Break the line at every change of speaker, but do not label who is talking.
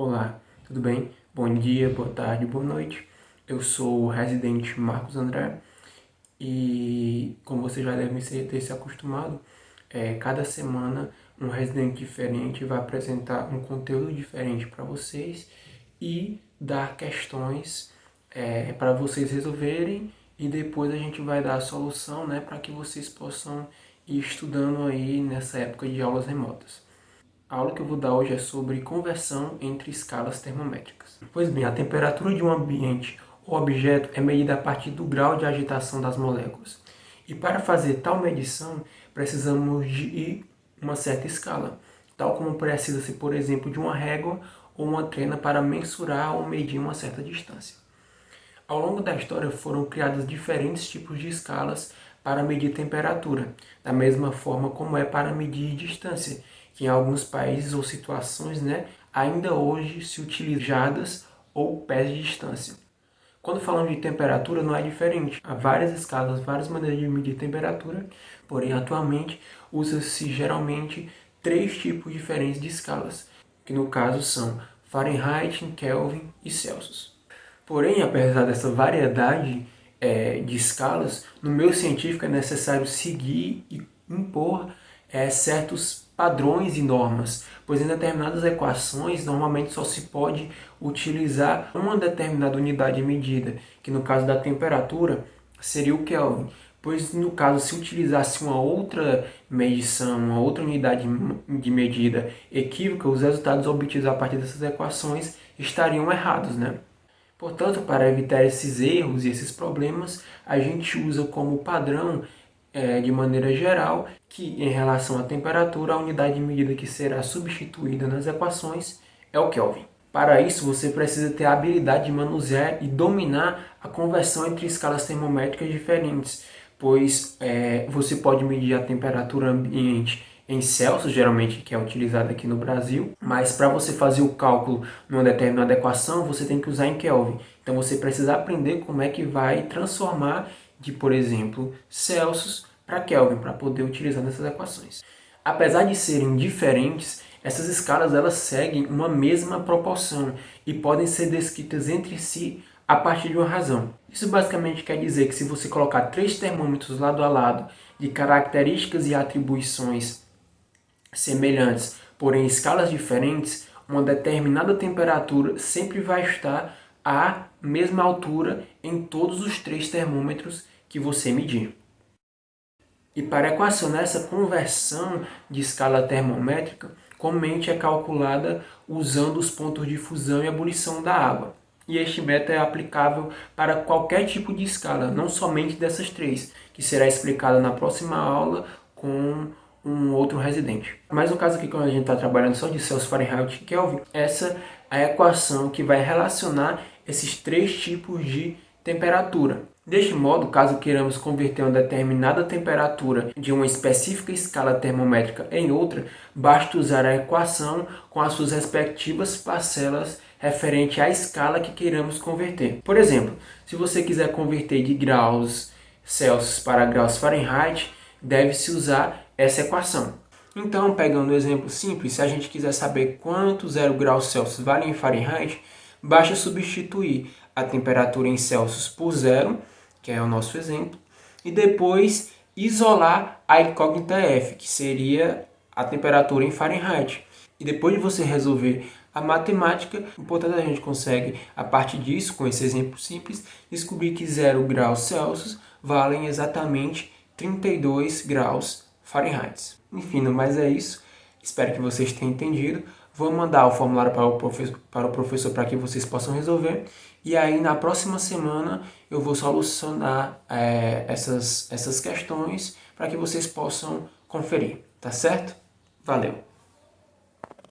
Olá, tudo bem? Bom dia, boa tarde, boa noite. Eu sou o residente Marcos André e, como você já deve ter se acostumado, cada semana um residente diferente vai apresentar um conteúdo diferente para vocês e dar questões para vocês resolverem, e depois a gente vai dar a solução, né, para que vocês possam ir estudando aí nessa época de aulas remotas. A aula que eu vou dar hoje é sobre conversão entre escalas termométricas. Pois bem, a temperatura de um ambiente ou objeto é medida a partir do grau de agitação das moléculas. E para fazer tal medição, precisamos de uma certa escala, tal como precisa-se, por exemplo, de uma régua ou uma trena para mensurar ou medir uma certa distância. Ao longo da história foram criados diferentes tipos de escalas para medir temperatura, da mesma forma como é para medir distância, que em alguns países ou situações, ainda hoje se utilizadas ou pés de distância. Quando falamos de temperatura não é diferente. Há várias escalas, várias maneiras de medir temperatura, porém atualmente usa-se geralmente 3 tipos diferentes de escalas, que no caso são Fahrenheit, Kelvin e Celsius. Porém, apesar dessa variedade de escalas, no meio científico é necessário seguir e impor certos padrões e normas, pois em determinadas equações normalmente só se pode utilizar uma determinada unidade de medida, que no caso da temperatura seria o Kelvin, pois no caso se utilizasse uma outra medição, uma outra unidade de medida equívoca, os resultados obtidos a partir dessas equações estariam errados, né? Portanto, para evitar esses erros e esses problemas, a gente usa como padrão, de maneira geral, que em relação à temperatura, a unidade de medida que será substituída nas equações é o Kelvin. Para isso, você precisa ter a habilidade de manusear e dominar a conversão entre escalas termométricas diferentes, pois você pode medir a temperatura ambiente em Celsius, geralmente, que é utilizado aqui no Brasil, mas para você fazer o cálculo numa determinada equação, você tem que usar em Kelvin. Então você precisa aprender como é que vai transformar de, por exemplo, Celsius para Kelvin, para poder utilizar nessas equações. Apesar de serem diferentes, essas escalas elas seguem uma mesma proporção e podem ser descritas entre si a partir de uma razão. Isso basicamente quer dizer que se você colocar 3 termômetros lado a lado de características e atribuições semelhantes, porém escalas diferentes, uma determinada temperatura sempre vai estar à mesma altura em todos os 3 termômetros que você medir. E para equacionar essa conversão de escala termométrica, comumente é calculada usando os pontos de fusão e ebulição da água. E este método é aplicável para qualquer tipo de escala, não somente dessas 3, que será explicada na próxima aula com um outro residente. Mas no caso aqui, quando a gente está trabalhando só de Celsius, Fahrenheit e Kelvin, essa é a equação que vai relacionar esses 3 tipos de temperatura. Deste modo, caso queiramos converter uma determinada temperatura de uma específica escala termométrica em outra, basta usar a equação com as suas respectivas parcelas referente à escala que queiramos converter. Por exemplo, se você quiser converter de graus Celsius para graus Fahrenheit, deve-se usar essa equação. Então, pegando um exemplo simples, se a gente quiser saber quanto 0 graus Celsius vale em Fahrenheit, basta substituir a temperatura em Celsius por 0, que é o nosso exemplo, e depois isolar a incógnita F, que seria a temperatura em Fahrenheit. E depois de você resolver a matemática, o importante a gente consegue, a partir disso, com esse exemplo simples, descobrir que 0 graus Celsius valem exatamente 32 graus Fahrenheit. Enfim, mas é isso. Espero que vocês tenham entendido. Vou mandar o formulário para o professor para que vocês possam resolver. E aí, na próxima semana, eu vou solucionar essas questões para que vocês possam conferir. Tá certo? Valeu!